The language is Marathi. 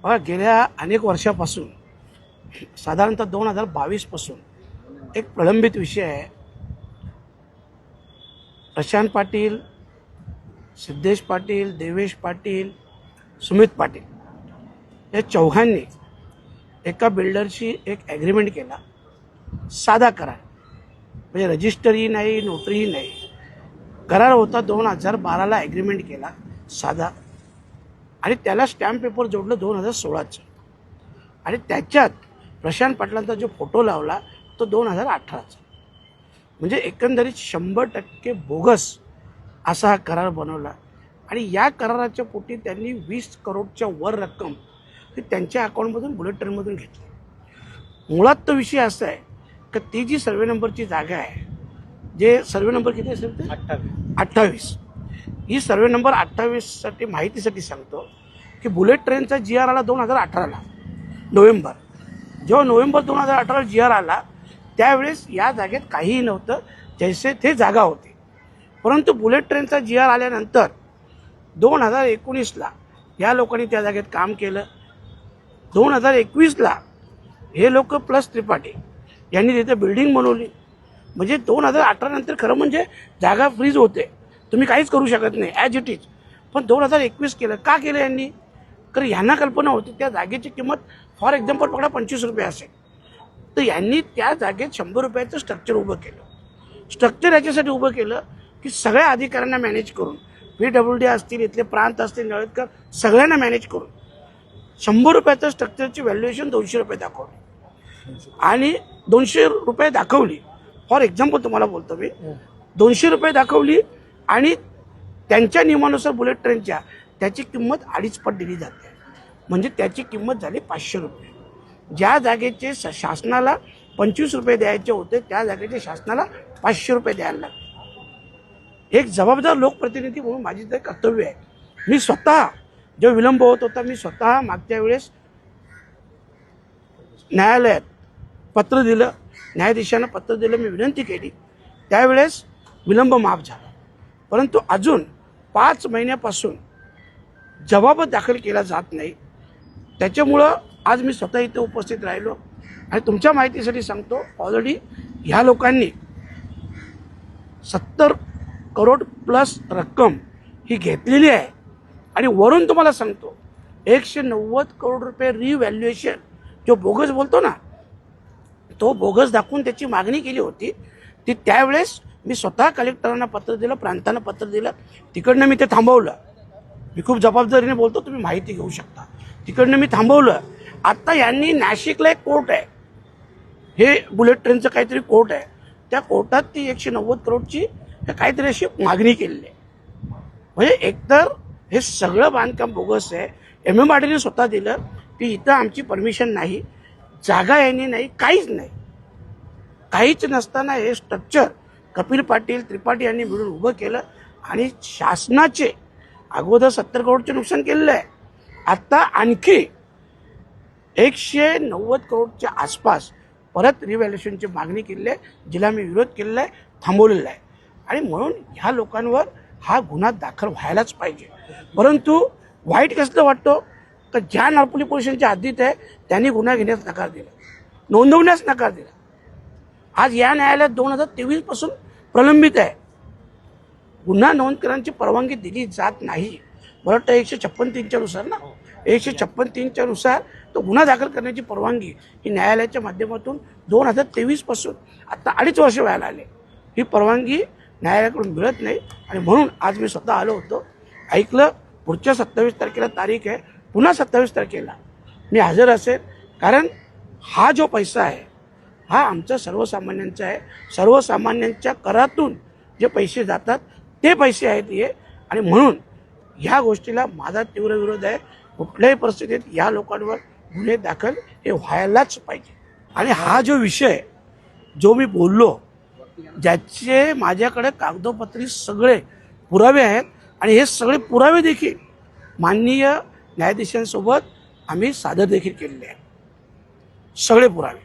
बघा, गेल्या अनेक वर्षापासून साधारणतः 2022 पासून एक प्रलंबित विषय आहे. प्रशांत पाटील, सिद्धेश पाटील, देवेश पाटील, सुमित पाटील या चौघांनी एका बिल्डरशी एक ॲग्रीमेंट केला. साधा करार, म्हणजे रजिस्टरही नाही, नोटरीही नाही. करार होता 2012ला ॲग्रीमेंट केला साधा, आणि त्याला स्टॅम्प पेपर जोडलं 2016चं, आणि त्याच्यात प्रशांत पाटलांचा जो फोटो लावला तो 2018चा. म्हणजे एकंदरीत 100% बोगस असा हा करार बनवला. आणि या कराराच्या पोटी त्यांनी 20 करोडच्या वर रक्कम ही त्यांच्या अकाउंटमधून बुलेट ट्रेनमधून घेतली. मुळात तो विषय असा आहे की ती जी सर्वे नंबरची जागा आहे, जे सर्वे नंबर किती असेल ते 28, ही सर्वे नंबर 28साठी माहितीसाठी सांगतो की बुलेट ट्रेनचा GR आला 2018ला नोव्हेंबर. जेव्हा नोव्हेंबर 2018 GR आला त्यावेळेस या जागेत काहीही नव्हतं, जैसे ते जागा होती. परंतु बुलेट ट्रेनचा GR आल्यानंतर 2019ला या लोकांनी त्या जागेत काम केलं. 2021ला हे लोक प्लस त्रिपाठी यांनी तिथे बिल्डिंग बनवली. म्हणजे 2018 नंतर खरं म्हणजे जागा फ्रीज होते, तुम्ही काहीच करू शकत नाही ॲज इट इज. पण 2021 केलं. का केलं यांनी? कारण यांना कल्पना होती त्या जागेची किंमत फॉर एक्झाम्पल पकडा 25 रुपये असेल, तर यांनी त्या जागेत 100 रुपयाचं स्ट्रक्चर उभं केलं. स्ट्रक्चर याच्यासाठी उभं केलं की सगळ्या अधिकाऱ्यांना मॅनेज करून, PWD असतील, इथले प्रांत असतील, नळदकर, सगळ्यांना मॅनेज करून 100 रुपयाचं स्ट्रक्चरची व्हॅल्युएशन 200 रुपये दाखवली. आणि 200 रुपये दाखवली, फॉर एक्झाम्पल तुम्हाला बोलतो मी, 200 रुपये दाखवली, आणि त्यांच्या नियमानुसार बुलेट ट्रेनच्या त्याची किंमत 2.5 पट दिली जाते. म्हणजे त्याची किंमत झाली 500 रुपये. ज्या जागेचे शासनाला 25 रुपये द्यायचे होते त्या जागेचे शासनाला 500 रुपये द्यायला लागले. एक जबाबदार लोकप्रतिनिधी म्हणून माझी तर कर्तव्य आहे. मी स्वतः जो विलंब होत होता, मी स्वतः मागच्या वेळेस न्यायालयात पत्र दिलं, न्यायाधीशांना पत्र दिलं, मी विनंती केली. त्यावेळेस विलंब माफ झाला. परंतु अजून 5 महिन्यापासून जबाब दाखल केला जात नाही. त्याच्यामुळं आज मी स्वतः इथे उपस्थित राहिलो. आणि तुमच्या माहितीसाठी सांगतो, ऑलरेडी ह्या लोकांनी 70 करोड प्लस रक्कम ही घेतलेली आहे. आणि वरून तुम्हाला सांगतो 190 करोड रुपये रिव्हॅल्युएशन, जो बोगस बोलतो ना, तो बोगस दाखवून त्याची मागणी केली होती. ती त्यावेळेस मी स्वतः कलेक्टरांना पत्र दिलं, प्रांतांना पत्र दिलं. तिकडनं मी ते थांबवलं. मी खूप जबाबदारीने बोलतो, तुम्ही माहिती घेऊ शकता. तिकडनं मी थांबवलं. आत्ता यांनी नाशिकला एक कोर्ट आहे, हे बुलेट ट्रेनचं काहीतरी कोर्ट आहे, त्या कोर्टात ती 190 करोडची काहीतरी अशी मागणी केलेली आहे. म्हणजे एकतर हे सगळं बांधकाम बोगस आहे. MMRDने स्वतः दिलं की इथं आमची परमिशन नाही, जागा यांनी नाही, काहीच नाही. काहीच नसताना हे स्ट्रक्चर कपिल पाटील, त्रिपाठी यांनी मिळून उभं केलं. आणि शासनाचे अगोदर 70 करोडचे नुकसान केलेलं आहे. आत्ता आणखी 190 करोडच्या आसपास परत रिव्हॅल्युएशनची मागणी केलेली आहे, जिला मी विरोध केलेला आहे, थांबवलेला आहे. आणि म्हणून ह्या लोकांवर हा गुन्हा दाखल व्हायलाच पाहिजे. परंतु वाईट कसलं वाटतं तर ज्या नारपोली पोलीस स्टेशनच्या हद्दीत आहे त्यांनी गुन्हा घेण्यास नकार दिला, नोंदवण्यास नकार दिला. आज या न्यायालयात 2023 पासून प्रलंबित आहे. गुन्हा नोंद करण्याची परवानगी दिली जात नाही. मला वाटतं 156(3)च्या नुसार ना, 156(3)च्या नुसार तो गुन्हा दाखल करण्याची परवानगी ही न्यायालयाच्या माध्यमातून 2023 पासून आता 2.5 वर्ष व्हायला आले, ही परवानगी न्यायालयाकडून मिळत नाही. आणि म्हणून आज मी स्वतः आलो होतो, ऐकलं. पुढच्या 27 तारखेला तारीख आहे, पुन्हा 27 तारखेला मी हजर असेल. कारण हा जो पैसा आहे हा आमचा सर्वसामान्यांचा आहे. सर्वसामान्यांच्या करातून जे पैसे जातात ते पैसे आहेत हे. आणि म्हणून ह्या गोष्टीला माझा तीव्र विरोध आहे. कुठल्याही परिस्थितीत या लोकांवर गुन्हे दाखल हे व्हायलाच पाहिजे. आणि हा जो विषय जो मी बोललो, ज्याचे माझ्याकडे कागदोपत्री सगळे पुरावे आहेत, आणि हे सगळे पुरावे देखील माननीय न्यायाधीशांसोबत आम्ही सादर देखील केलेले आहेत, सगळे पुरावे.